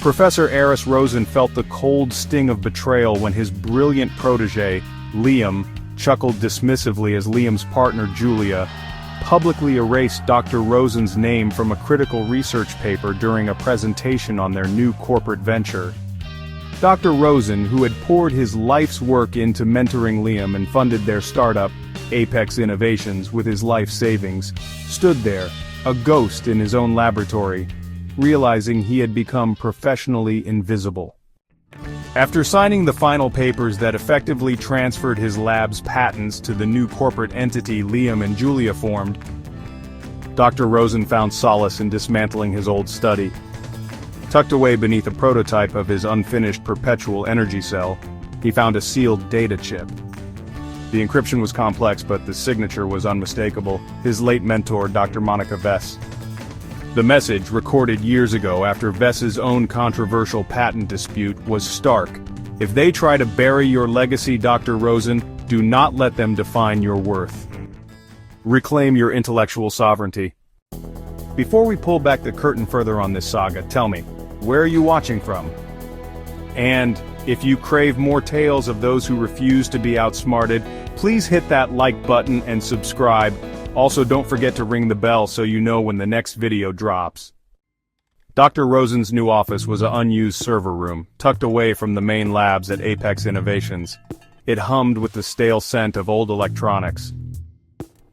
Professor Aris Rosen felt the cold sting of betrayal when his brilliant protégé, Liam, chuckled dismissively as Liam's partner Julia publicly erased Dr. Rosen's name from a critical research paper during a presentation on their new corporate venture. Dr. Rosen, who had poured his life's work into mentoring Liam and funded their startup, Apex Innovations, with his life savings, stood there, a ghost in his own laboratory, realizing he had become professionally invisible. After signing the final papers that effectively transferred his lab's patents to the new corporate entity Liam and Julia formed, Dr. Rosen found solace in dismantling his old study. Tucked away beneath a prototype of his unfinished perpetual energy cell, he found a sealed data chip. The encryption was complex, but the signature was unmistakable, his late mentor, Dr. Monica Vess. The message, recorded years ago after Vess's own controversial patent dispute, was stark. If they try to bury your legacy, Dr. Rosen, do not let them define your worth. Reclaim your intellectual sovereignty. Before we pull back the curtain further on this saga, tell me, where are you watching from? And if you crave more tales of those who refuse to be outsmarted, please hit that like button and subscribe. Also, don't forget to ring the bell so you know when the next video drops. Dr. Rosen's new office was an unused server room, tucked away from the main labs at Apex Innovations. It hummed with the stale scent of old electronics.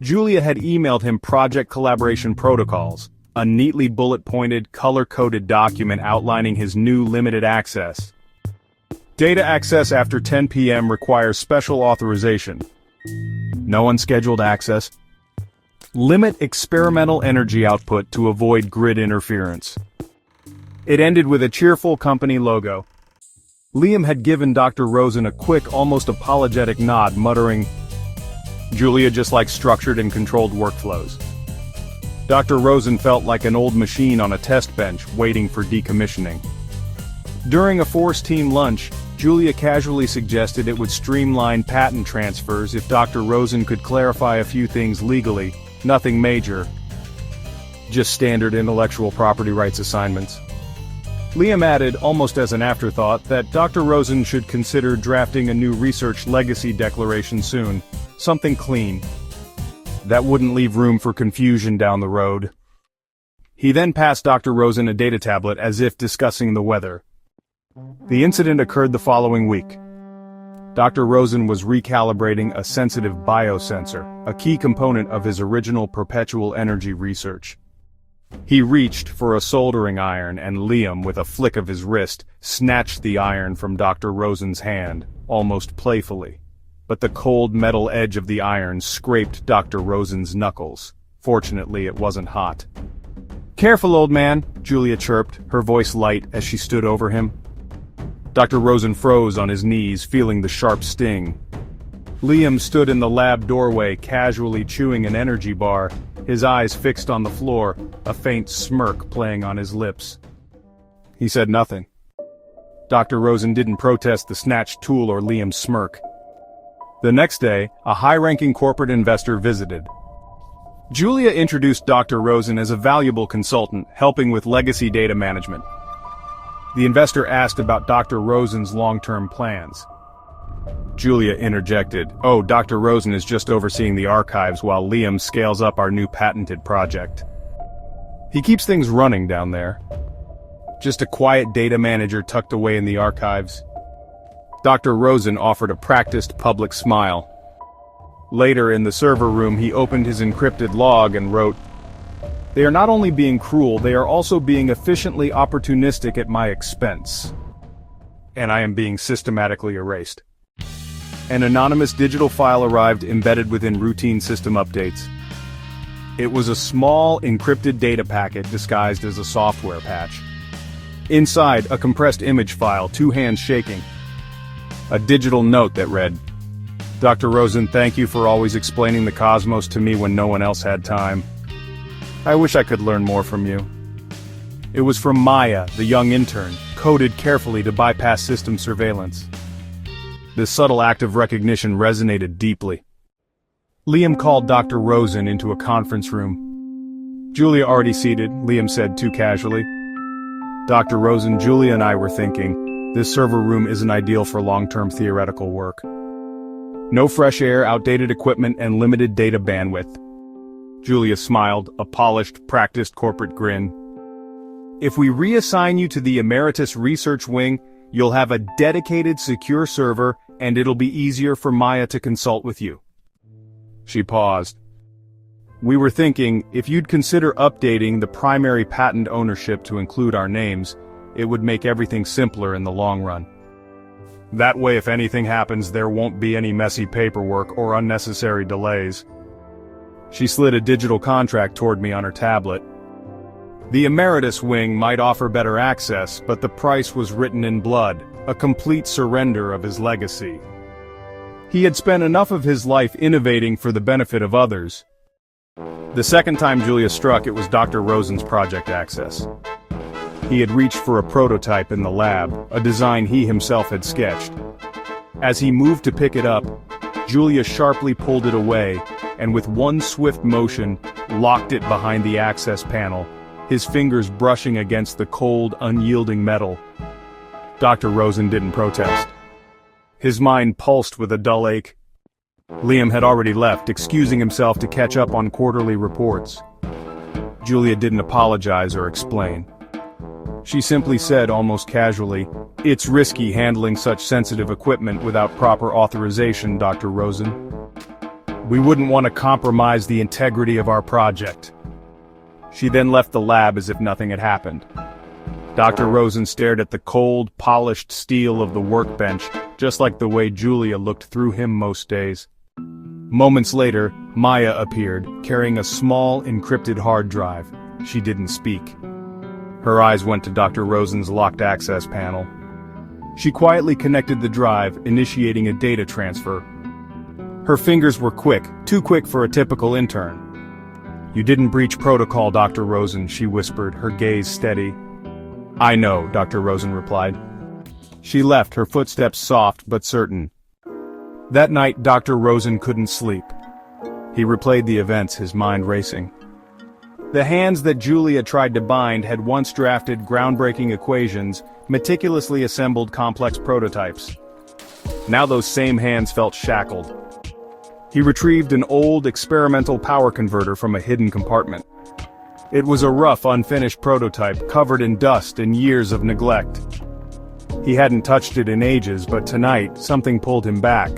Julia had emailed him project collaboration protocols, a neatly bullet-pointed, color-coded document outlining his new limited access. Data access after 10 p.m. requires special authorization. No unscheduled access. Limit experimental energy output to avoid grid interference. It ended with a cheerful company logo. Liam had given Dr. Rosen a quick, almost apologetic nod, muttering, "Julia just likes structured and controlled workflows." Dr. Rosen felt like an old machine on a test bench, waiting for decommissioning. During a force-team lunch, Julia casually suggested it would streamline patent transfers if Dr. Rosen could clarify a few things legally, nothing major. Just standard intellectual property rights assignments. Liam added, almost as an afterthought, that Dr. Rosen should consider drafting a new research legacy declaration soon, something clean. That wouldn't leave room for confusion down the road. He then passed Dr. Rosen a data tablet as if discussing the weather. The incident occurred the following week. Dr. Rosen was recalibrating a sensitive biosensor, a key component of his original perpetual energy research. He reached for a soldering iron and Liam, with a flick of his wrist, snatched the iron from Dr. Rosen's hand, almost playfully. But the cold metal edge of the iron scraped Dr. Rosen's knuckles. Fortunately, it wasn't hot. "Careful, old man," Julia chirped, her voice light as she stood over him. Dr. Rosen froze on his knees, feeling the sharp sting. Liam stood in the lab doorway, casually chewing an energy bar, his eyes fixed on the floor, a faint smirk playing on his lips. He said nothing. Dr. Rosen didn't protest the snatched tool or Liam's smirk. The next day, a high-ranking corporate investor visited. Julia introduced Dr. Rosen as a valuable consultant, helping with legacy data management. The investor asked about Dr. Rosen's long-term plans. Julia interjected, "Oh, Dr. Rosen is just overseeing the archives while Liam scales up our new patented project. He keeps things running down there. Just a quiet data manager tucked away in the archives." Dr. Rosen offered a practiced public smile. Later in the server room, he opened his encrypted log and wrote, "They are not only being cruel, they are also being efficiently opportunistic at my expense. And I am being systematically erased." An anonymous digital file arrived embedded within routine system updates. It was a small, encrypted data packet disguised as a software patch. Inside, a compressed image file, two hands shaking. A digital note that read, "Dr. Rosen, thank you for always explaining the cosmos to me when no one else had time. I wish I could learn more from you." It was from Maya, the young intern, coded carefully to bypass system surveillance. This subtle act of recognition resonated deeply. Liam called Dr. Rosen into a conference room. "Julia already seated," Liam said too casually. Dr. Rosen, Julia and I were thinking, this server room isn't ideal for long-term theoretical work. No fresh air, outdated equipment, and limited data bandwidth. Julia smiled, a polished, practiced corporate grin. If we reassign you to the Emeritus Research Wing, you'll have a dedicated, secure server, and it'll be easier for Maya to consult with you. She paused. We were thinking, if you'd consider updating the primary patent ownership to include our names, it would make everything simpler in the long run. That way, if anything happens, there won't be any messy paperwork or unnecessary delays. She slid a digital contract toward me on her tablet. The Emeritus Wing might offer better access, but the price was written in blood, a complete surrender of his legacy. He had spent enough of his life innovating for the benefit of others. The second time Julia struck, it was Dr. Rosen's project access. He had reached for a prototype in the lab, a design he himself had sketched. As he moved to pick it up, Julia sharply pulled it away, and with one swift motion, locked it behind the access panel, his fingers brushing against the cold, unyielding metal. Dr. Rosen didn't protest. His mind pulsed with a dull ache. Liam had already left, excusing himself to catch up on quarterly reports. Julia didn't apologize or explain. She simply said almost casually, "It's risky handling such sensitive equipment without proper authorization, Dr. Rosen. We wouldn't want to compromise the integrity of our project." She then left the lab as if nothing had happened. Dr. Rosen stared at the cold, polished steel of the workbench, just like the way Julia looked through him most days. Moments later, Maya appeared, carrying a small, encrypted hard drive. She didn't speak. Her eyes went to Dr. Rosen's locked access panel. She quietly connected the drive, initiating a data transfer. Her fingers were quick, too quick for a typical intern. "You didn't breach protocol, Dr. Rosen," she whispered, her gaze steady. "I know," Dr. Rosen replied. She left, her footsteps soft but certain. That night, Dr. Rosen couldn't sleep. He replayed the events, his mind racing. The hands that Julia tried to bind had once drafted groundbreaking equations, meticulously assembled complex prototypes. Now those same hands felt shackled. He retrieved an old experimental power converter from a hidden compartment. It was a rough, unfinished prototype, covered in dust and years of neglect. He hadn't touched it in ages, but tonight, something pulled him back.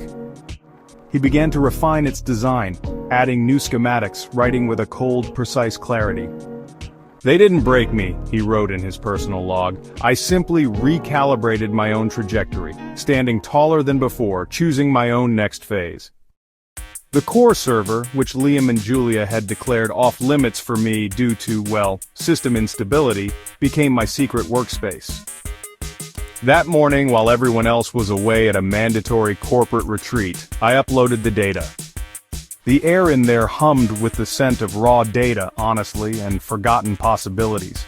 He began to refine its design, adding new schematics, writing with a cold, precise clarity. "They didn't break me," he wrote in his personal log. "I simply recalibrated my own trajectory, standing taller than before, choosing my own next phase." The core server, which Liam and Julia had declared off-limits for me due to, well, system instability, became my secret workspace. That morning, while everyone else was away at a mandatory corporate retreat, I uploaded the data. The air in there hummed with the scent of raw data, honestly, and forgotten possibilities.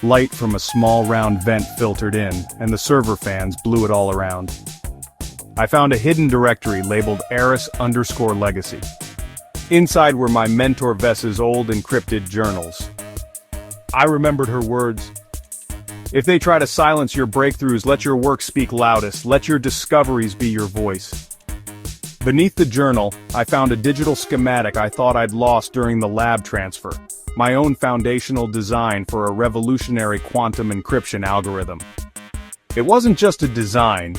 Light from a small round vent filtered in, and the server fans blew it all around. I found a hidden directory labeled Aris_Legacy. Inside were my mentor Vess's old encrypted journals. I remembered her words. "If they try to silence your breakthroughs, let your work speak loudest, let your discoveries be your voice." Beneath the journal, I found a digital schematic I thought I'd lost during the lab transfer. My own foundational design for a revolutionary quantum encryption algorithm. It wasn't just a design.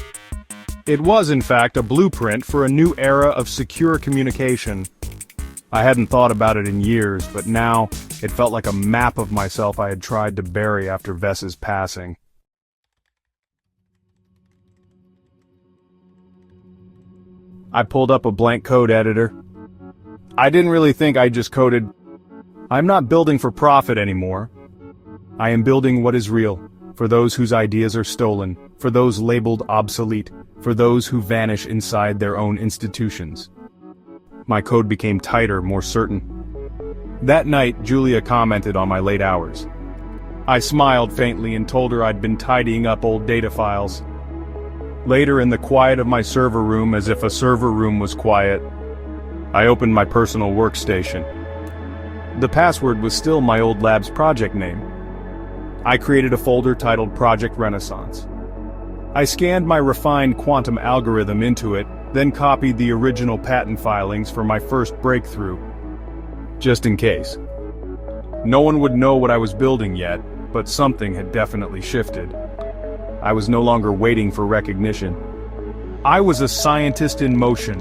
It was, in fact, a blueprint for a new era of secure communication. I hadn't thought about it in years, but now, it felt like a map of myself I had tried to bury after Vess's passing. I pulled up a blank code editor. I didn't really think I just coded, "I'm not building for profit anymore. I am building what is real, for those whose ideas are stolen, for those labeled obsolete, for those who vanish inside their own institutions." My code became tighter, more certain. That night, Julia commented on my late hours. I smiled faintly and told her I'd been tidying up old data files. Later, in the quiet of my server room, as if a server room was quiet, I opened my personal workstation. The password was still my old lab's project name. I created a folder titled Project Renaissance. I scanned my refined quantum algorithm into it, then copied the original patent filings for my first breakthrough. Just in case. No one would know what I was building yet, but something had definitely shifted. I was no longer waiting for recognition. I was a scientist in motion,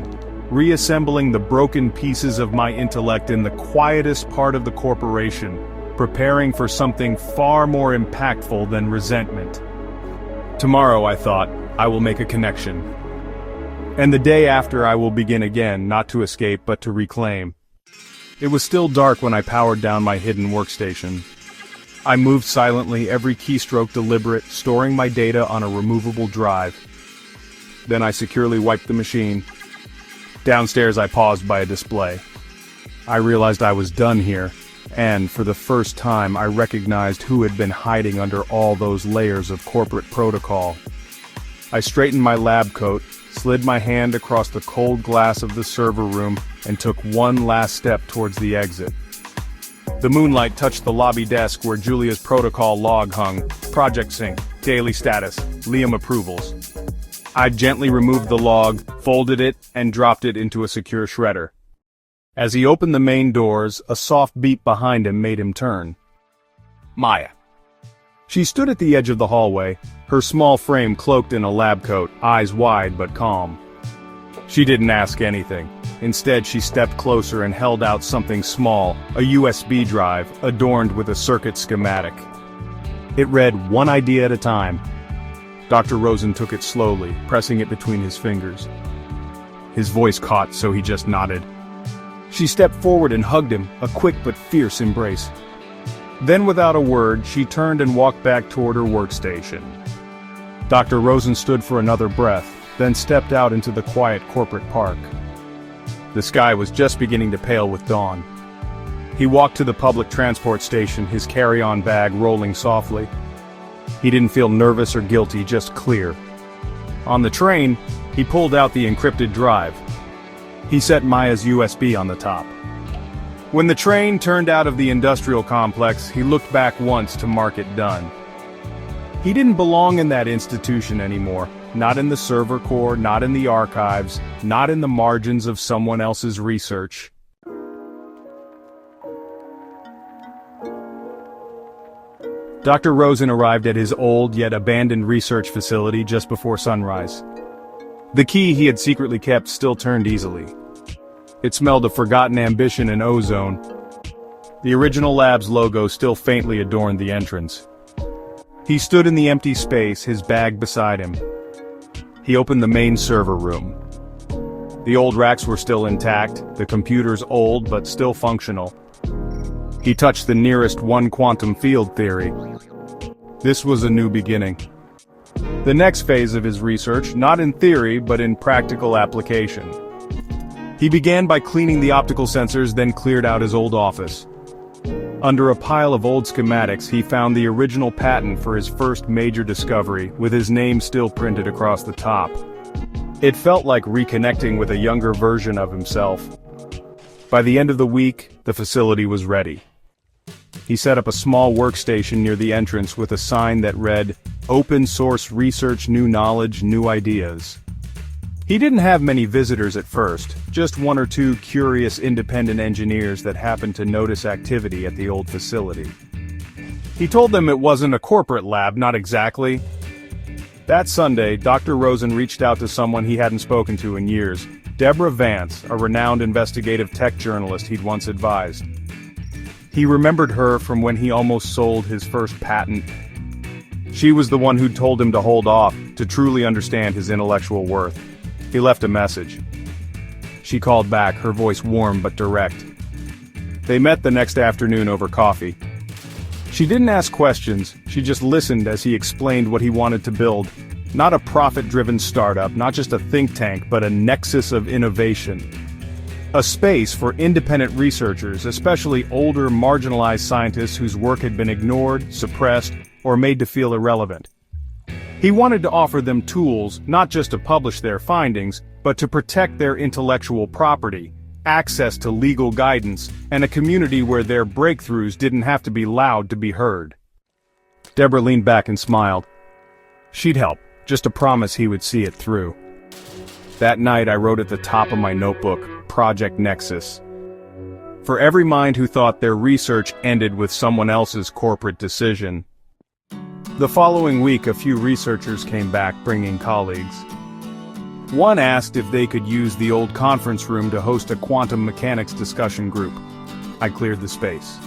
reassembling the broken pieces of my intellect in the quietest part of the corporation, preparing for something far more impactful than resentment. Tomorrow, I thought, I will make a connection. And the day after I will begin again, not to escape but to reclaim. It was still dark when I powered down my hidden workstation. I moved silently, every keystroke deliberate, storing my data on a removable drive. Then I securely wiped the machine. Downstairs I paused by a display. I realized I was done here, and for the first time I recognized who had been hiding under all those layers of corporate protocol. I straightened my lab coat, slid my hand across the cold glass of the server room, and took one last step towards the exit. The moonlight touched the lobby desk where Julia's protocol log hung, project sync, daily status, Liam approvals. I gently removed the log, folded it, and dropped it into a secure shredder. As he opened the main doors, a soft beep behind him made him turn. Maya. She stood at the edge of the hallway, her small frame cloaked in a lab coat, eyes wide but calm. She didn't ask anything. Instead, she stepped closer and held out something small, a USB drive, adorned with a circuit schematic. It read, "One idea at a time." Dr. Rosen took it slowly, pressing it between his fingers. His voice caught, so he just nodded. She stepped forward and hugged him, a quick but fierce embrace. Then without a word, she turned and walked back toward her workstation. Dr. Rosen stood for another breath, then stepped out into the quiet corporate park. The sky was just beginning to pale with dawn. He walked to the public transport station, his carry-on bag rolling softly. He didn't feel nervous or guilty, just clear. On the train, he pulled out the encrypted drive. He set Maya's USB on the top. When the train turned out of the industrial complex, he looked back once to mark it done. He didn't belong in that institution anymore, not in the server core, not in the archives, not in the margins of someone else's research. Dr. Rosen arrived at his old yet abandoned research facility just before sunrise. The key he had secretly kept still turned easily. It smelled of forgotten ambition and ozone. The original lab's logo still faintly adorned the entrance. He stood in the empty space, his bag beside him. He opened the main server room. The old racks were still intact, the computers old but still functional. He touched the nearest one quantum field theory. This was a new beginning. The next phase of his research, not in theory but in practical application. He began by cleaning the optical sensors, then cleared out his old office. Under a pile of old schematics, he found the original patent for his first major discovery, with his name still printed across the top. It felt like reconnecting with a younger version of himself. By the end of the week, the facility was ready. He set up a small workstation near the entrance with a sign that read, "Open Source Research, New Knowledge, New Ideas." He didn't have many visitors at first, just one or two curious independent engineers that happened to notice activity at the old facility. He told them it wasn't a corporate lab, not exactly. That Sunday, Dr. Rosen reached out to someone he hadn't spoken to in years, Deborah Vance, a renowned investigative tech journalist he'd once advised. He remembered her from when he almost sold his first patent. She was the one who'd told him to hold off, to truly understand his intellectual worth. He left a message. She called back, her voice warm but direct. They met the next afternoon over coffee. She didn't ask questions, she just listened as he explained what he wanted to build. Not a profit-driven startup, not just a think tank, but a Nexus of Innovation. A space for independent researchers, especially older, marginalized scientists whose work had been ignored, suppressed, or made to feel irrelevant. He wanted to offer them tools, not just to publish their findings, but to protect their intellectual property, access to legal guidance, and a community where their breakthroughs didn't have to be loud to be heard. Deborah leaned back and smiled. She'd help, just to promise he would see it through. That night I wrote at the top of my notebook, Project Nexus. For every mind who thought their research ended with someone else's corporate decision. The following week a few researchers came back bringing colleagues. One asked if they could use the old conference room to host a quantum mechanics discussion group. I cleared the space.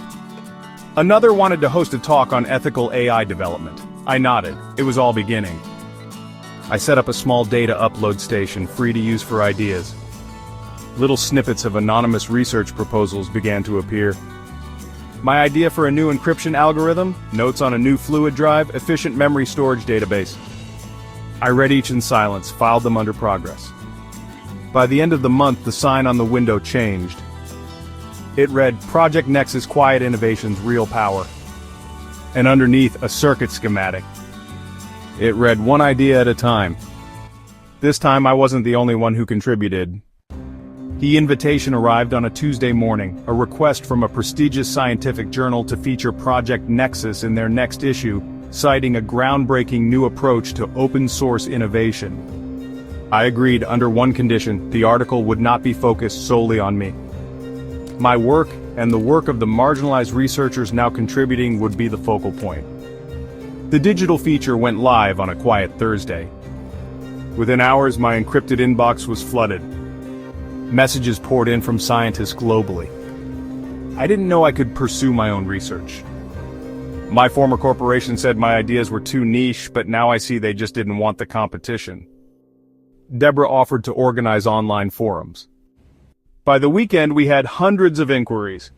Another wanted to host a talk on ethical AI development. I nodded. It was all beginning. I set up a small data upload station free to use for ideas. Little snippets of anonymous research proposals began to appear. My idea for a new encryption algorithm, notes on a new fluid drive, efficient memory storage database. I read each in silence, filed them under progress. By the end of the month, the sign on the window changed. It read, Project Nexus Quiet Innovations Real Power. And underneath, a circuit schematic. It read one idea at a time. This time I wasn't the only one who contributed. The invitation arrived on a Tuesday morning, a request from a prestigious scientific journal to feature Project Nexus in their next issue, citing a groundbreaking new approach to open-source innovation. I agreed under one condition: the article would not be focused solely on me. My work, and the work of the marginalized researchers now contributing, would be the focal point. The digital feature went live on a quiet Thursday. Within hours, my encrypted inbox was flooded. Messages poured in from scientists globally. I didn't know I could pursue my own research. My former corporation said my ideas were too niche, but now I see they just didn't want the competition. Deborah offered to organize online forums. By the weekend, we had hundreds of inquiries.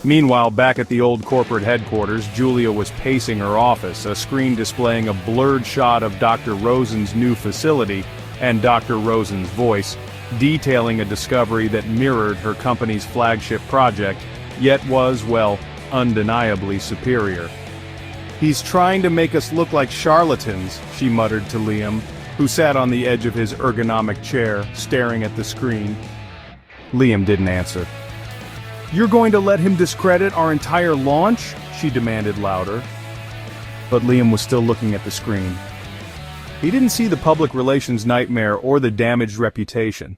Meanwhile, back at the old corporate headquarters, Julia was pacing her office, a screen displaying a blurred shot of Dr. Rosen's new facility and Dr. Rosen's voice, detailing a discovery that mirrored her company's flagship project, yet was, well, undeniably superior. "He's trying to make us look like charlatans," she muttered to Liam, who sat on the edge of his ergonomic chair, staring at the screen. Liam didn't answer. "You're going to let him discredit our entire launch?" she demanded louder. But Liam was still looking at the screen. He didn't see the public relations nightmare or the damaged reputation.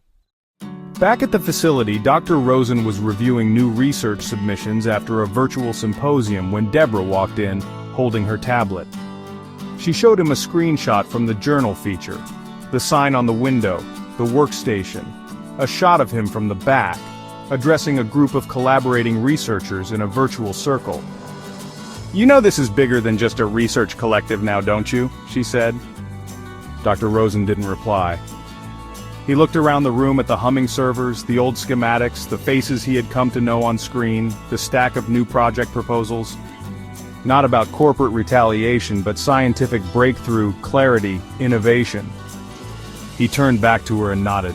Back at the facility, Dr. Rosen was reviewing new research submissions after a virtual symposium when Deborah walked in, holding her tablet. She showed him a screenshot from the journal feature, the sign on the window, the workstation, a shot of him from the back, addressing a group of collaborating researchers in a virtual circle. "You know this is bigger than just a research collective now, don't you?" she said. Dr. Rosen didn't reply. He looked around the room at the humming servers, the old schematics, the faces he had come to know on screen, the stack of new project proposals. Not about corporate retaliation, but scientific breakthrough, clarity, innovation. He turned back to her and nodded.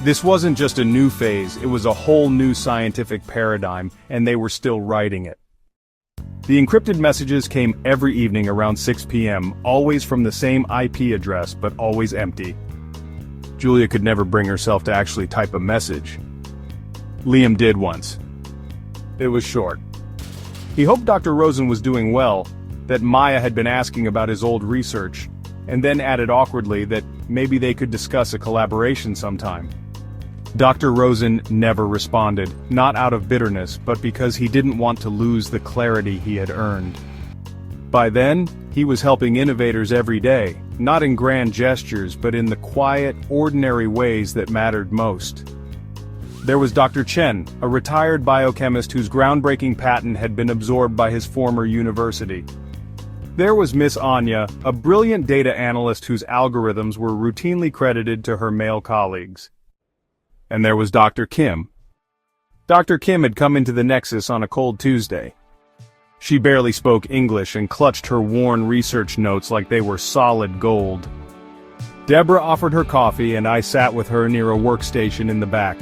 This wasn't just a new phase, it was a whole new scientific paradigm, and they were still writing it. The encrypted messages came every evening around 6 p.m., always from the same IP address, but always empty. Julia could never bring herself to actually type a message. Liam did once. It was short. He hoped Dr. Rosen was doing well, that Maya had been asking about his old research, and then added awkwardly that maybe they could discuss a collaboration sometime. Dr. Rosen never responded, not out of bitterness, but because he didn't want to lose the clarity he had earned. By then, he was helping innovators every day, not in grand gestures, but in the quiet, ordinary ways that mattered most. There was Dr. Chen, a retired biochemist whose groundbreaking patent had been absorbed by his former university. There was Miss Anya, a brilliant data analyst whose algorithms were routinely credited to her male colleagues. And there was Dr. Kim. Dr. Kim had come into the Nexus on a cold Tuesday. She barely spoke English and clutched her worn research notes like they were solid gold. Deborah offered her coffee and I sat with her near a workstation in the back.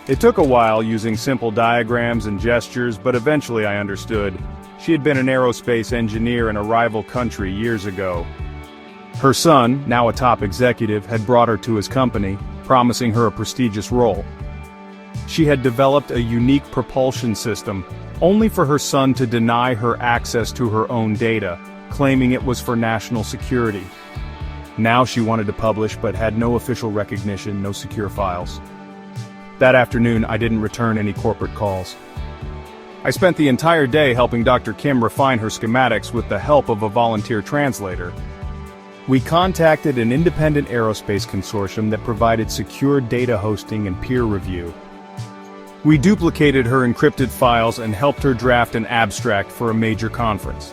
It took a while using simple diagrams and gestures, but eventually I understood. She had been an aerospace engineer in a rival country years ago. Her son, now a top executive, had brought her to his company, promising her a prestigious role. She had developed a unique propulsion system, only for her son to deny her access to her own data, claiming it was for national security. Now she wanted to publish but had no official recognition, no secure files. That afternoon, I didn't return any corporate calls. I spent the entire day helping Dr. Kim refine her schematics with the help of a volunteer translator. We contacted an independent aerospace consortium that provided secure data hosting and peer review. We duplicated her encrypted files and helped her draft an abstract for a major conference.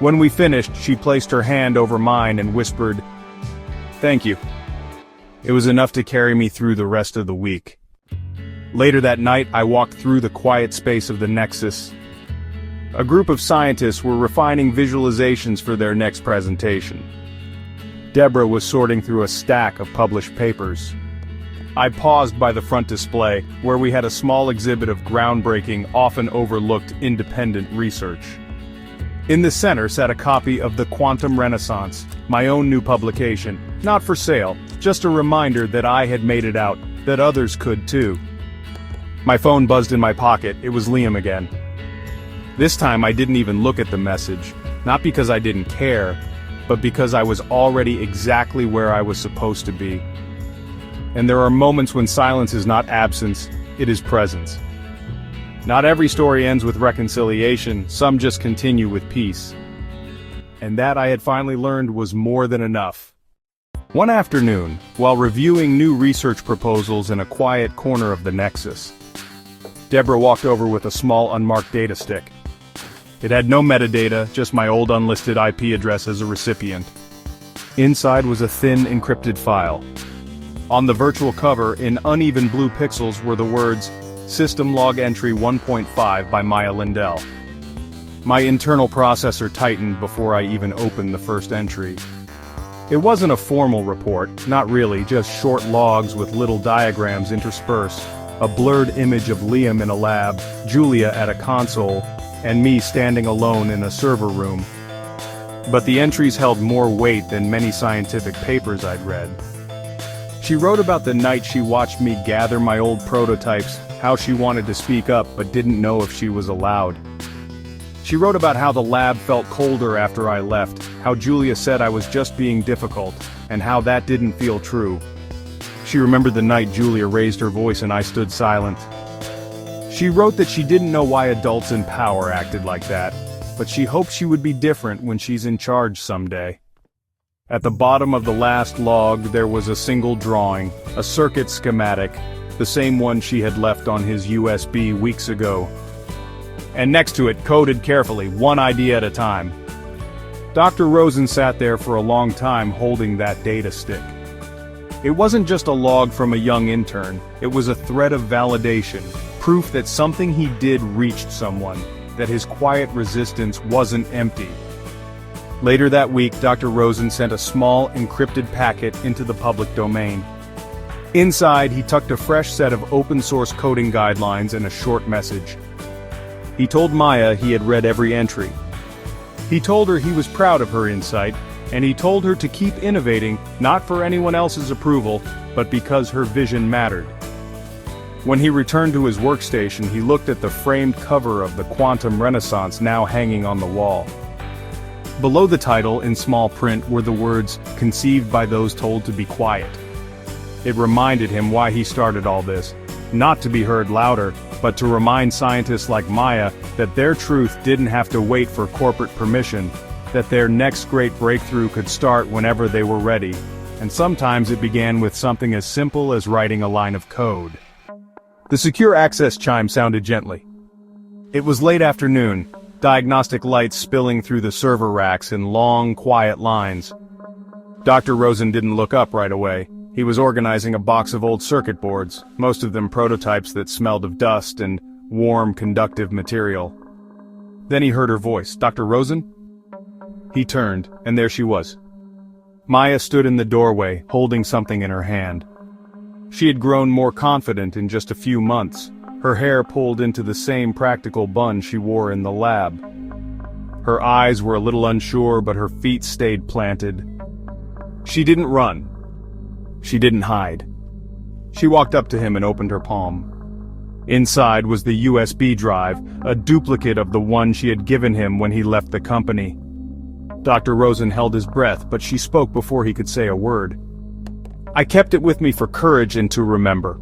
When we finished, she placed her hand over mine and whispered, "Thank you." It was enough to carry me through the rest of the week. Later that night, I walked through the quiet space of the Nexus. A group of scientists were refining visualizations for their next presentation. Deborah was sorting through a stack of published papers. I paused by the front display, where we had a small exhibit of groundbreaking, often overlooked independent research. In the center sat a copy of The Quantum Renaissance, my own new publication, not for sale, just a reminder that I had made it out, that others could too. My phone buzzed in my pocket. It was Liam again. This time I didn't even look at the message, not because I didn't care, but because I was already exactly where I was supposed to be. And there are moments when silence is not absence, it is presence. Not every story ends with reconciliation, some just continue with peace. And that, I had finally learned, was more than enough. One afternoon, while reviewing new research proposals in a quiet corner of the Nexus, Deborah walked over with a small unmarked data stick. It had no metadata, just my old unlisted IP address as a recipient. Inside was a thin encrypted file. On the virtual cover, in uneven blue pixels, were the words, "System Log Entry 1.5 by Maya Lindell." My internal processor tightened before I even opened the first entry. It wasn't a formal report, not really, just short logs with little diagrams interspersed, a blurred image of Liam in a lab, Julia at a console, and me standing alone in a server room. But the entries held more weight than many scientific papers I'd read. She wrote about the night she watched me gather my old prototypes, how she wanted to speak up but didn't know if she was allowed. She wrote about how the lab felt colder after I left, how Julia said I was just being difficult, and how that didn't feel true. She remembered the night Julia raised her voice and I stood silent. She wrote that she didn't know why adults in power acted like that, but she hoped she would be different when she's in charge someday. At the bottom of the last log there was a single drawing, a circuit schematic, the same one she had left on his USB weeks ago. And next to it, coded carefully, one idea at a time. Dr. Rosen sat there for a long time holding that data stick. It wasn't just a log from a young intern, it was a thread of validation, proof that something he did reached someone, that his quiet resistance wasn't empty. Later that week, Dr. Rosen sent a small, encrypted packet into the public domain. Inside, he tucked a fresh set of open-source coding guidelines and a short message. He told Maya he had read every entry. He told her he was proud of her insight, and he told her to keep innovating, not for anyone else's approval, but because her vision mattered. When he returned to his workstation, he looked at the framed cover of The Quantum Renaissance now hanging on the wall. Below the title, in small print, were the words, "Conceived by those told to be quiet." It reminded him why he started all this, not to be heard louder, but to remind scientists like Maya that their truth didn't have to wait for corporate permission, that their next great breakthrough could start whenever they were ready, and sometimes it began with something as simple as writing a line of code. The secure access chime sounded gently. It was late afternoon, diagnostic lights spilling through the server racks in long, quiet lines. Dr. Rosen didn't look up right away. He was organizing a box of old circuit boards, most of them prototypes that smelled of dust and warm, conductive material. Then he heard her voice, "Dr. Rosen?" He turned, and there she was. Maya stood in the doorway, holding something in her hand. She had grown more confident in just a few months, her hair pulled into the same practical bun she wore in the lab. Her eyes were a little unsure, but her feet stayed planted. She didn't run. She didn't hide. She walked up to him and opened her palm. Inside was the USB drive, a duplicate of the one she had given him when he left the company. Dr. Rosen held his breath, but she spoke before he could say a word. "I kept it with me for courage and to remember."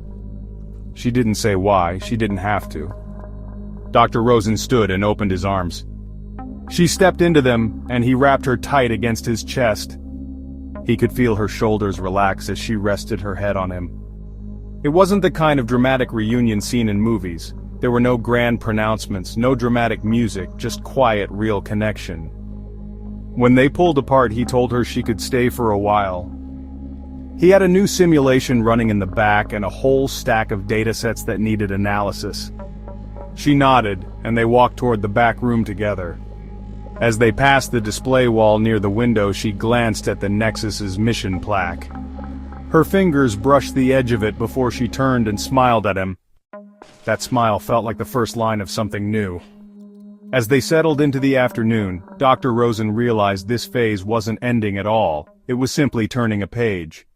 She didn't say why, she didn't have to. Dr. Rosen stood and opened his arms. She stepped into them, and he wrapped her tight against his chest. He could feel her shoulders relax as she rested her head on him. It wasn't the kind of dramatic reunion seen in movies. There were no grand pronouncements, no dramatic music, just quiet, real connection. When they pulled apart, he told her she could stay for a while. He had a new simulation running in the back and a whole stack of datasets that needed analysis. She nodded, and they walked toward the back room together. As they passed the display wall near the window, she glanced at the Nexus's mission plaque. Her fingers brushed the edge of it before she turned and smiled at him. That smile felt like the first line of something new. As they settled into the afternoon, Dr. Rosen realized this phase wasn't ending at all. It was simply turning a page.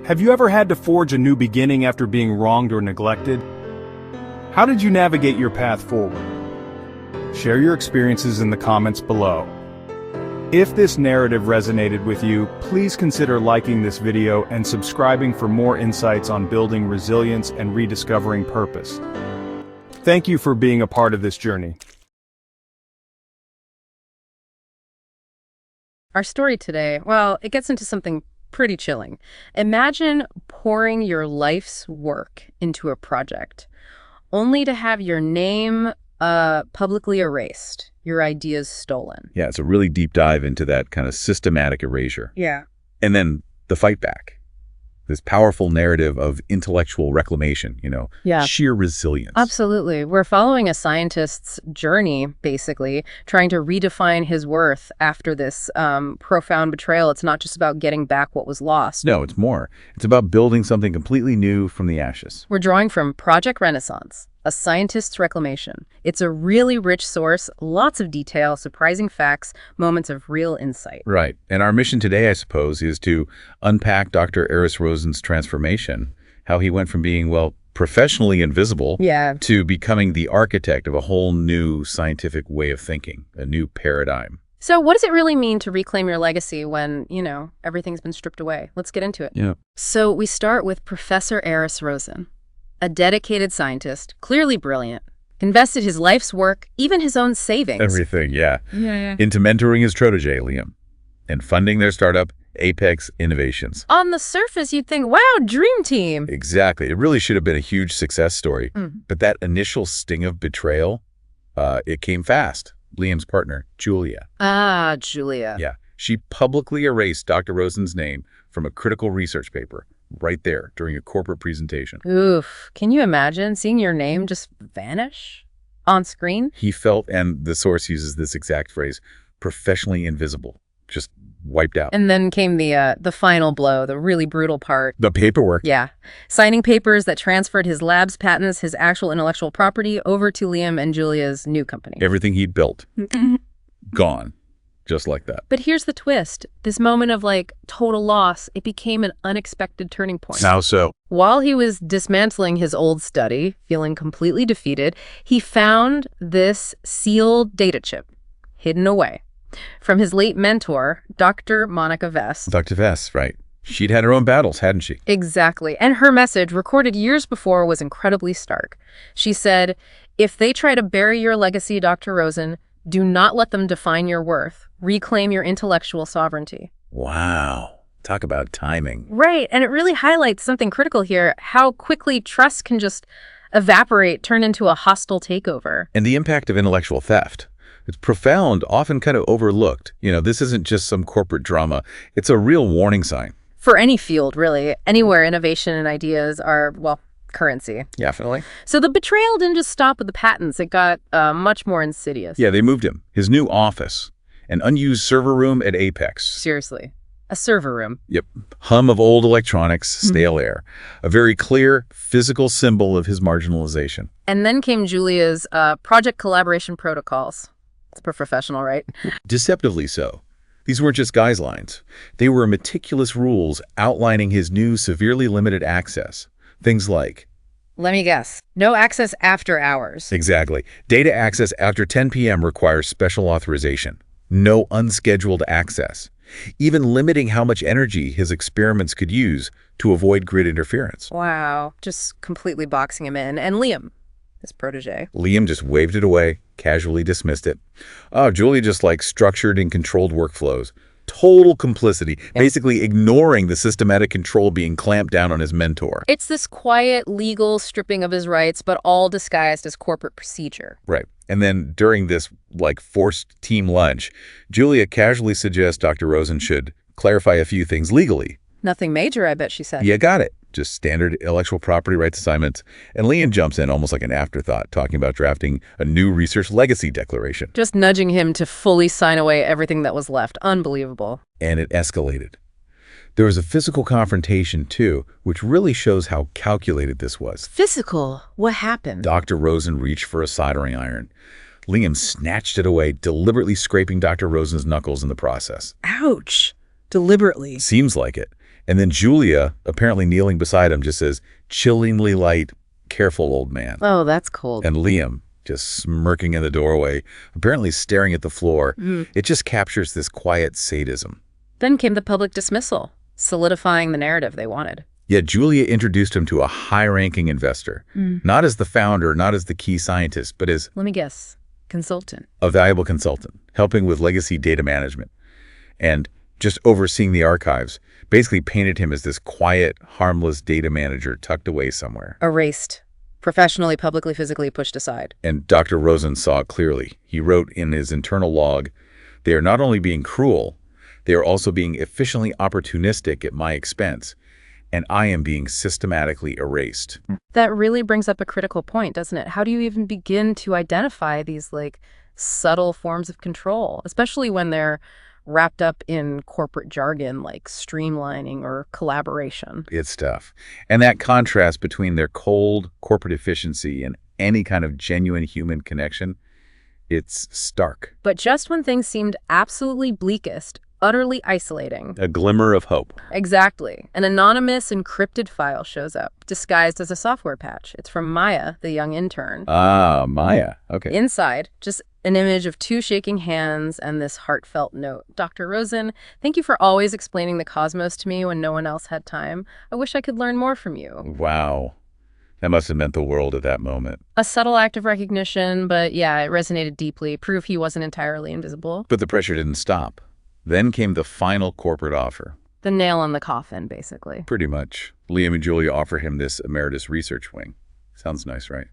Have you ever had to forge a new beginning after being wronged or neglected? How did you navigate your path forward? Share your experiences in the comments below. If this narrative resonated with you, please consider liking this video and subscribing for more insights on building resilience and rediscovering purpose. Thank you for being a part of this journey. Our story today, well, it gets into something pretty chilling. Imagine pouring your life's work into a project, only to have your name publicly erased, your ideas stolen. Yeah, it's a really deep dive into that kind of systematic erasure. Yeah. And then the fight back. This powerful narrative of intellectual reclamation, sheer resilience. Absolutely. We're following a scientist's journey, basically, trying to redefine his worth after this profound betrayal. It's not just about getting back what was lost. No, it's more. It's about building something completely new from the ashes. We're drawing from Project Renaissance, a scientist's reclamation. It's a really rich source, lots of detail, surprising facts, moments of real insight. Right. And our mission today, I suppose, is to unpack Dr. Aris Rosen's transformation, how he went from being, professionally invisible to becoming the architect of a whole new scientific way of thinking, a new paradigm. So what does it really mean to reclaim your legacy when, everything's been stripped away? Let's get into it. Yeah. So we start with Professor Aris Rosen. A dedicated scientist, clearly brilliant, invested his life's work, even his own savings. Everything, yeah. Into mentoring his protégé, Liam, and funding their startup, Apex Innovations. On the surface, you'd think, wow, dream team. Exactly. It really should have been a huge success story. But that initial sting of betrayal, it came fast. Liam's partner, Julia. Ah, Julia. Yeah. She publicly erased Dr. Rosen's name from a critical research paper. Right there during a corporate presentation. Oof. Can you imagine seeing your name just vanish on screen? He felt, and the source uses this exact phrase, professionally invisible, just wiped out. And then came the final blow, the really brutal part. The paperwork. Yeah. Signing papers that transferred his lab's patents, his actual intellectual property, over to Liam and Julia's new company. Everything he'd built. Gone. Just like that. But here's the twist. This moment of, total loss, it became an unexpected turning point. How so? While he was dismantling his old study, feeling completely defeated, he found this sealed data chip hidden away from his late mentor, Dr. Monica Vest. Dr. Vest, right. She'd had her own battles, hadn't she? Exactly. And her message, recorded years before, was incredibly stark. She said, "If they try to bury your legacy, Dr. Rosen, do not let them define your worth. Reclaim your intellectual sovereignty." Wow. Talk about timing. Right. And it really highlights something critical here, how quickly trust can just evaporate, turn into a hostile takeover. And the impact of intellectual theft. It's profound, often kind of overlooked. This isn't just some corporate drama. It's a real warning sign. For any field, really. Anywhere innovation and ideas are, currency. Definitely. So the betrayal didn't just stop with the patents. It got much more insidious. Yeah, they moved him. His new office. An unused server room at Apex. Seriously. A server room. Yep. Hum of old electronics, stale air. A very clear physical symbol of his marginalization. And then came Julia's project collaboration protocols. It's professional, right? Deceptively so. These weren't just guidelines. They were meticulous rules outlining his new severely limited access. Things like, let me guess, no access after hours. exactly, data access after 10 p.m. requires special authorization. No unscheduled access. Even limiting how much energy his experiments could use to avoid grid interference. Wow, just completely boxing him in. And Liam, his protege. Liam just waved it away, casually dismissed it. Oh, Julia just like structured and controlled workflows. Total complicity, basically ignoring the systematic control being clamped down on his mentor. It's this quiet, legal stripping of his rights, but all disguised as corporate procedure. Right. And then during this, forced team lunch, Julia casually suggests Dr. Rosen should clarify a few things legally. Nothing major, I bet she said. Yeah, got it. Just standard intellectual property rights assignments. And Liam jumps in almost like an afterthought, talking about drafting a new research legacy declaration. Just nudging him to fully sign away everything that was left. Unbelievable. And it escalated. There was a physical confrontation, too, which really shows how calculated this was. Physical? What happened? Dr. Rosen reached for a soldering iron. Liam snatched it away, deliberately scraping Dr. Rosen's knuckles in the process. Ouch. Deliberately. Seems like it. And then Julia, apparently kneeling beside him, just says, chillingly light, careful, old man. Oh, that's cold. And Liam, just smirking in the doorway, apparently staring at the floor. It just captures this quiet sadism. Then came the public dismissal, solidifying the narrative they wanted. Yet Julia introduced him to a high-ranking investor, not as the founder, not as the key scientist, but as, let me guess, consultant. A valuable consultant, helping with legacy data management. And just overseeing the archives, basically painted him as this quiet, harmless data manager tucked away somewhere. Erased. Professionally, publicly, physically pushed aside. And Dr. Rosen saw it clearly. He wrote in his internal log, they are not only being cruel, they are also being efficiently opportunistic at my expense, and I am being systematically erased. That really brings up a critical point, doesn't it? How do you even begin to identify these, subtle forms of control, especially when they're wrapped up in corporate jargon like streamlining or collaboration? It's tough. And that contrast between their cold corporate efficiency and any kind of genuine human connection, it's stark. But just when things seemed absolutely bleakest, utterly isolating. A glimmer of hope. Exactly. An anonymous encrypted file shows up, disguised as a software patch. It's from Maya, the young intern. Ah, Maya. Okay. Inside, just an image of two shaking hands and this heartfelt note. Dr. Rosen, thank you for always explaining the cosmos to me when no one else had time. I wish I could learn more from you. Wow. That must have meant the world at that moment. A subtle act of recognition, but yeah, it resonated deeply. Proof he wasn't entirely invisible. But the pressure didn't stop. Then came the final corporate offer. The nail in the coffin, basically. Pretty much. Liam and Julia offer him this emeritus research wing. Sounds nice, right?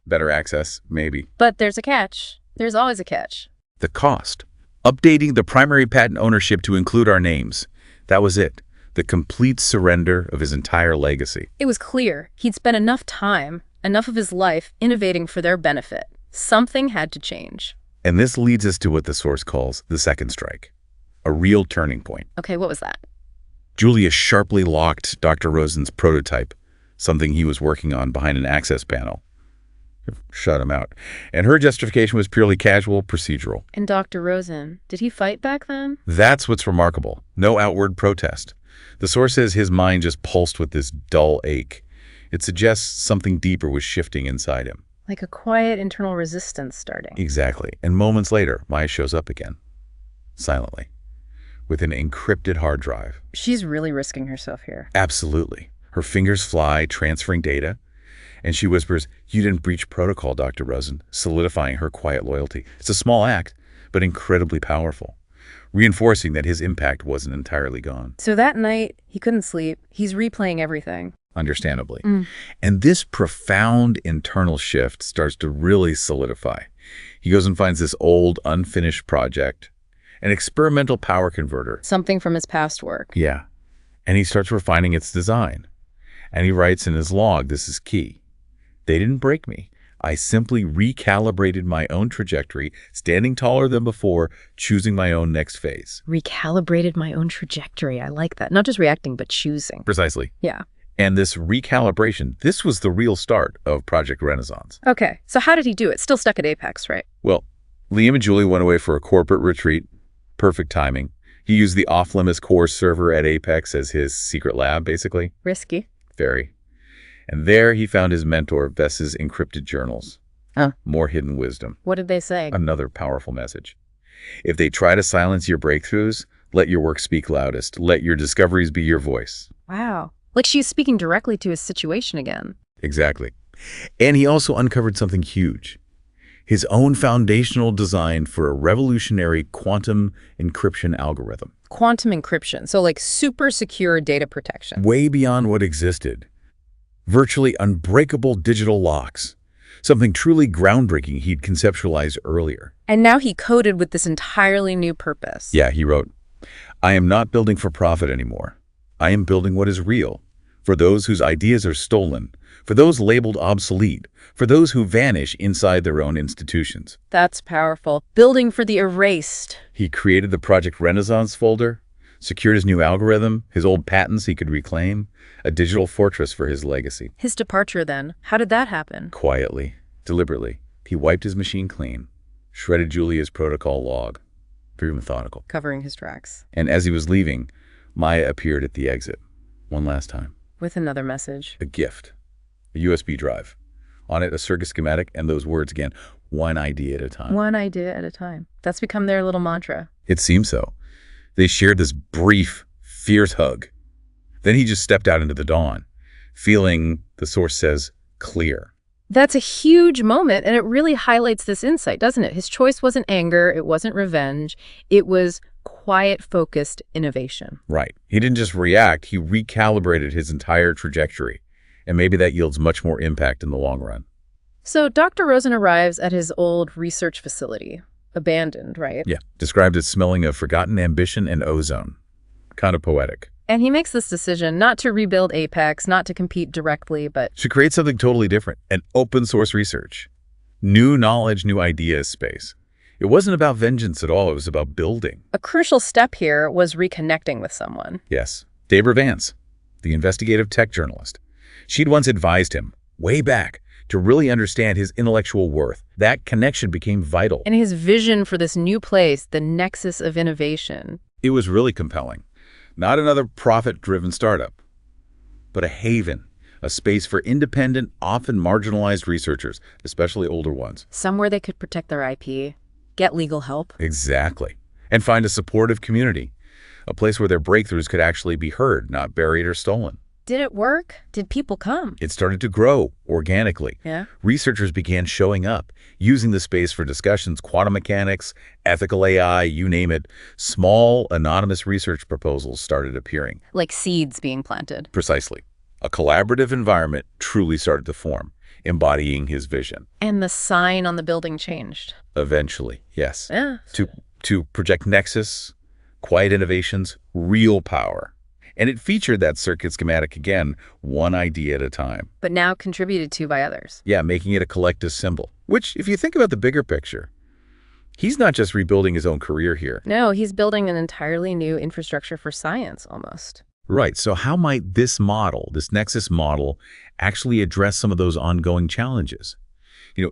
Better access, maybe. But there's a catch. There's always a catch. The cost. Updating the primary patent ownership to include our names. That was it. The complete surrender of his entire legacy. It was clear he'd spent enough time, enough of his life, innovating for their benefit. Something had to change. And this leads us to what the source calls the second strike. A real turning point. Okay, what was that? Julia sharply locked Dr. Rosen's prototype, something he was working on behind an access panel. Shut him out. And her justification was purely casual, procedural. And Dr. Rosen, did he fight back then? That's what's remarkable. No outward protest. The source says his mind just pulsed with this dull ache. It suggests something deeper was shifting inside him. Like a quiet internal resistance starting. Exactly. And moments later, Maya shows up again. Silently. With an encrypted hard drive. She's really risking herself here. Absolutely. Her fingers fly, transferring data. And she whispers, "You didn't breach protocol, Dr. Rosen," solidifying her quiet loyalty. It's a small act, but incredibly powerful, reinforcing that his impact wasn't entirely gone. So that night, he couldn't sleep. He's replaying everything. Understandably. And this profound internal shift starts to really solidify. He goes and finds this old, unfinished project, an experimental power converter. Something from his past work. Yeah. And he starts refining its design. And he writes in his log, this is key. They didn't break me. I simply recalibrated my own trajectory, standing taller than before, choosing my own next phase. Recalibrated my own trajectory. I like that. Not just reacting, but choosing. Precisely. Yeah. And this recalibration, this was the real start of Project Renaissance. Okay. So how did he do it? Still stuck at Apex, right? Well, Liam and Julie went away for a corporate retreat. Perfect timing. He used the off-limits core server at Apex as his secret lab, basically. Risky. Very. And there he found his mentor, Vess's encrypted journals. More hidden wisdom. What did they say? Another powerful message. If they try to silence your breakthroughs, let your work speak loudest. Let your discoveries be your voice. Wow. Like she's speaking directly to his situation again. Exactly. And he also uncovered something huge. His own foundational design for a revolutionary quantum encryption algorithm. Quantum encryption, so like super secure data protection. Way beyond what existed. Virtually unbreakable digital locks. Something truly groundbreaking he'd conceptualized earlier. And now he coded with this entirely new purpose. Yeah, he wrote, I am not building for profit anymore. I am building what is real. For those whose ideas are stolen, for those labeled obsolete, for those who vanish inside their own institutions. That's powerful. Building for the erased. He created the Project Renaissance folder, secured his new algorithm, his old patents he could reclaim, a digital fortress for his legacy. His departure then, how did that happen? Quietly, deliberately, he wiped his machine clean, shredded Julia's protocol log. Very methodical. Covering his tracks. And as he was leaving, Maya appeared at the exit, one last time. With another message. A gift, a USB drive. On it, a circuit schematic, and those words again, one idea at a time. One idea at a time. That's become their little mantra. It seems so. They shared this brief, fierce hug. Then he just stepped out into the dawn, feeling, the source says, clear. That's a huge moment, and it really highlights this insight, doesn't it? His choice wasn't anger, it wasn't revenge, it was quiet, focused innovation. Right. He didn't just react, he recalibrated his entire trajectory. And maybe that yields much more impact in the long run. So Dr. Rosen arrives at his old research facility. Abandoned, right? Yeah. Described as smelling of forgotten ambition and ozone. Kind of poetic. And he makes this decision not to rebuild Apex, not to compete directly, but to create something totally different, an open source research. New knowledge, new ideas space. It wasn't about vengeance at all, it was about building. A crucial step here was reconnecting with someone. Yes. Debra Vance, the investigative tech journalist. She'd once advised him, way back, to really understand his intellectual worth. That connection became vital. And his vision for this new place, the Nexus of Innovation. It was really compelling. Not another profit-driven startup, but a haven, a space for independent, often marginalized researchers, especially older ones. Somewhere they could protect their IP, get legal help. Exactly. And find a supportive community, a place where their breakthroughs could actually be heard, not buried or stolen. Did it work? Did people come? It started to grow organically. Yeah. Researchers began showing up, using the space for discussions, quantum mechanics, ethical AI, you name it. Small, anonymous research proposals started appearing. Like seeds being planted. Precisely. A collaborative environment truly started to form, embodying his vision. And the sign on the building changed. Eventually, yes. Yeah. To project Nexus, quiet innovations, real power. And it featured that circuit schematic again, one idea at a time. But now contributed to by others. Yeah, making it a collective symbol. Which, if you think about the bigger picture, he's not just rebuilding his own career here. No, he's building an entirely new infrastructure for science, almost. Right, so how might this model, this Nexus model, actually address some of those ongoing challenges?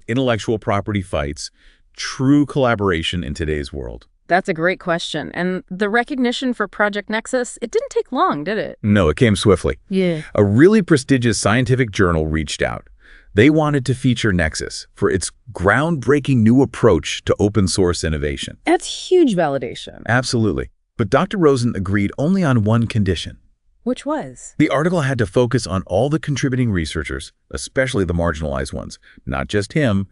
Intellectual property fights, true collaboration in today's world. That's a great question. And the recognition for Project Nexus, it didn't take long, did it? No, it came swiftly. Yeah. A really prestigious scientific journal reached out. They wanted to feature Nexus for its groundbreaking new approach to open source innovation. That's huge validation. Absolutely. But Dr. Rosen agreed only on one condition. Which was? The article had to focus on all the contributing researchers, especially the marginalized ones, not just him.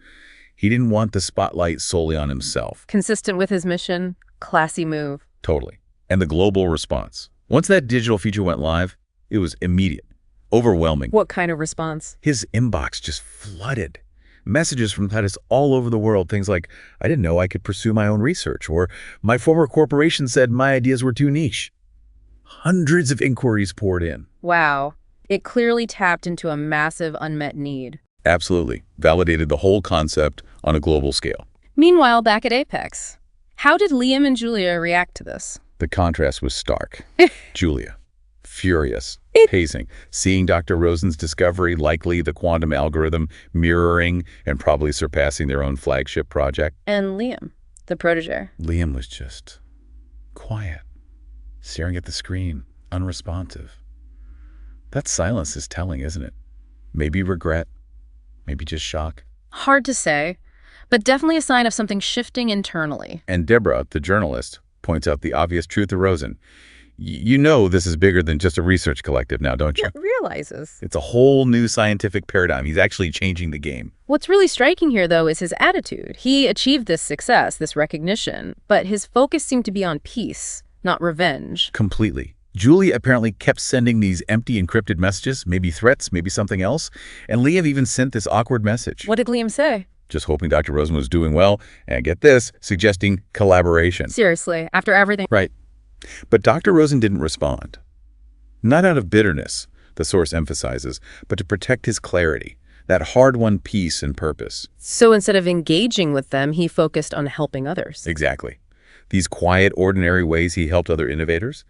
He didn't want the spotlight solely on himself. Consistent with his mission, classy move. Totally. And the global response. Once that digital feature went live, it was immediate, overwhelming. What kind of response? His inbox just flooded. Messages from scientists all over the world, things like, I didn't know I could pursue my own research, or my former corporation said my ideas were too niche. Hundreds of inquiries poured in. Wow. It clearly tapped into a massive unmet need. Absolutely. Validated the whole concept on a global scale. Meanwhile, back at Apex, how did Liam and Julia react to this? The contrast was stark. Julia, furious, pacing, seeing Dr. Rosen's discovery, likely the quantum algorithm, mirroring and probably surpassing their own flagship project. And Liam, the protégé. Liam was just quiet, staring at the screen, unresponsive. That silence is telling, isn't it? Maybe regret, maybe just shock. Hard to say, but definitely a sign of something shifting internally. And Deborah, the journalist, points out the obvious truth to Rosen. You know this is bigger than just a research collective now, don't you? It realizes. It's a whole new scientific paradigm. He's actually changing the game. What's really striking here, though, is his attitude. He achieved this success, this recognition, but his focus seemed to be on peace, not revenge. Completely. Julia apparently kept sending these empty encrypted messages, maybe threats, maybe something else. And Liam even sent this awkward message. What did Liam say? Just hoping Dr. Rosen was doing well, and get this, suggesting collaboration. Seriously, after everything. Right. But Dr. Rosen didn't respond. Not out of bitterness, the source emphasizes, but to protect his clarity, that hard-won peace and purpose. So instead of engaging with them, he focused on helping others. Exactly. These quiet, ordinary ways he helped other innovators.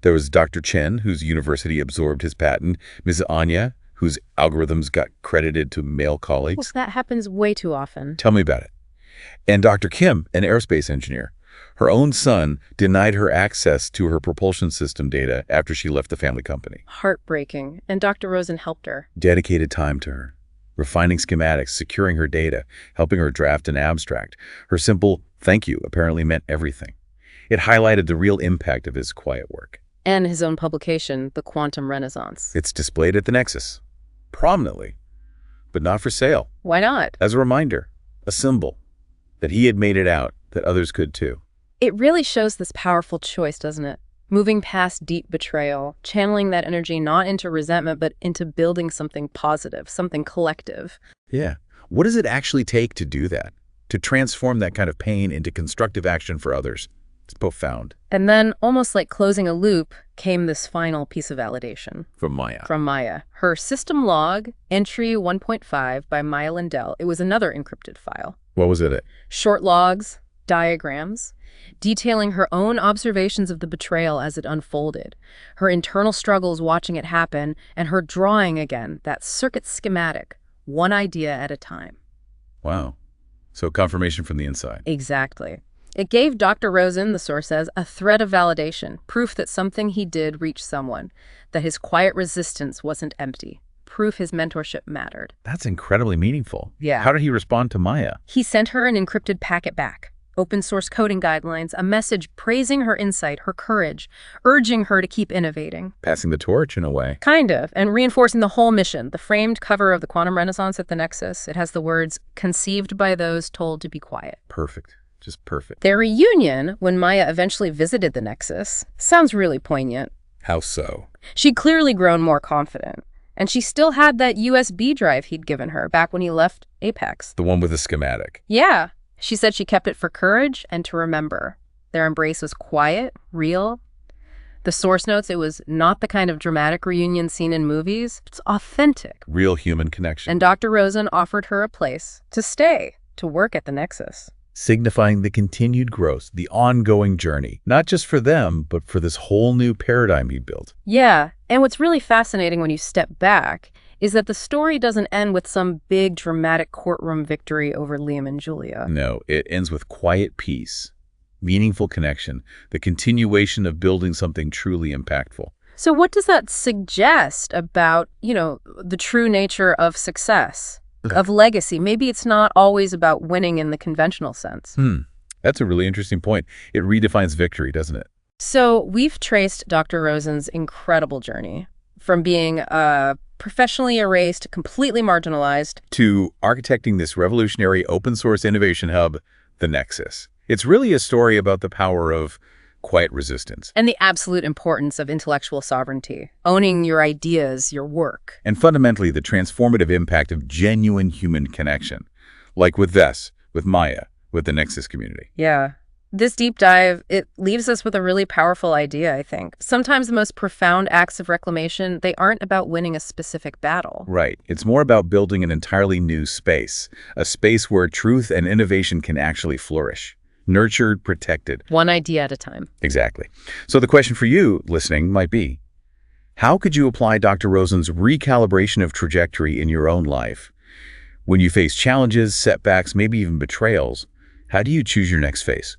There was Dr. Chen, whose university absorbed his patent, Ms. Anya, whose algorithms got credited to male colleagues. Well, that happens way too often. Tell me about it. And Dr. Kim, an aerospace engineer. Her own son denied her access to her propulsion system data after she left the family company. Heartbreaking. And Dr. Rosen helped her. Dedicated time to her, refining schematics, securing her data, helping her draft an abstract. Her simple thank you apparently meant everything. It highlighted the real impact of his quiet work. And his own publication, The Quantum Renaissance. It's displayed at the Nexus, prominently, but not for sale. Why not? As a reminder, a symbol, that he had made it out, that others could too. It really shows this powerful choice, doesn't it? Moving past deep betrayal, channeling that energy not into resentment, but into building something positive, something collective. Yeah. What does it actually take to do that? To transform that kind of pain into constructive action for others? It's profound. And then, almost like closing a loop, came this final piece of validation. From Maya. From Maya. Her system log, entry 1.5 by Maya Lindell. It was another encrypted file. What was it? Short logs, diagrams, detailing her own observations of the betrayal as it unfolded, her internal struggles watching it happen, and her drawing again, that circuit schematic, one idea at a time. Wow. So confirmation from the inside. Exactly. It gave Dr. Rosen, the source says, a thread of validation, proof that something he did reached someone, that his quiet resistance wasn't empty, proof his mentorship mattered. That's incredibly meaningful. Yeah. How did he respond to Maya? He sent her an encrypted packet back, open source coding guidelines, a message praising her insight, her courage, urging her to keep innovating. Passing the torch in a way. Kind of, and reinforcing the whole mission. The framed cover of the Quantum Renaissance at the Nexus, it has the words, conceived by those told to be quiet. Perfect. Just perfect. Their reunion, when Maya eventually visited the Nexus, sounds really poignant. How so? She'd clearly grown more confident, and she still had that USB drive he'd given her back when he left Apex. The one with the schematic. Yeah. She said she kept it for courage and to remember. Their embrace was quiet, real. The source notes, it was not the kind of dramatic reunion seen in movies. It's authentic. Real human connection. And Dr. Rosen offered her a place to stay, to work at the Nexus. Signifying the continued growth, the ongoing journey, not just for them, but for this whole new paradigm he built. Yeah, and what's really fascinating when you step back is that the story doesn't end with some big dramatic courtroom victory over Liam and Julia. No, it ends with quiet peace, meaningful connection, the continuation of building something truly impactful. So what does that suggest about, the true nature of success? Of legacy? Maybe it's not always about winning in the conventional sense. That's a really interesting point. It redefines victory, doesn't it? So we've traced Dr. Rosen's incredible journey from being professionally erased, completely marginalized, to architecting this revolutionary open source innovation hub, the Nexus. It's really a story about the power of quiet resistance. And the absolute importance of intellectual sovereignty, owning your ideas, your work. And fundamentally, the transformative impact of genuine human connection, like with Vess, with Maya, with the Nexus community. Yeah. This deep dive, it leaves us with a really powerful idea, I think. Sometimes the most profound acts of reclamation, they aren't about winning a specific battle. Right. It's more about building an entirely new space, a space where truth and innovation can actually flourish. Nurtured, protected. One idea at a time. Exactly. So the question for you listening might be, how could you apply Dr. Rosen's recalibration of trajectory in your own life? When you face challenges, setbacks, maybe even betrayals, how do you choose your next phase?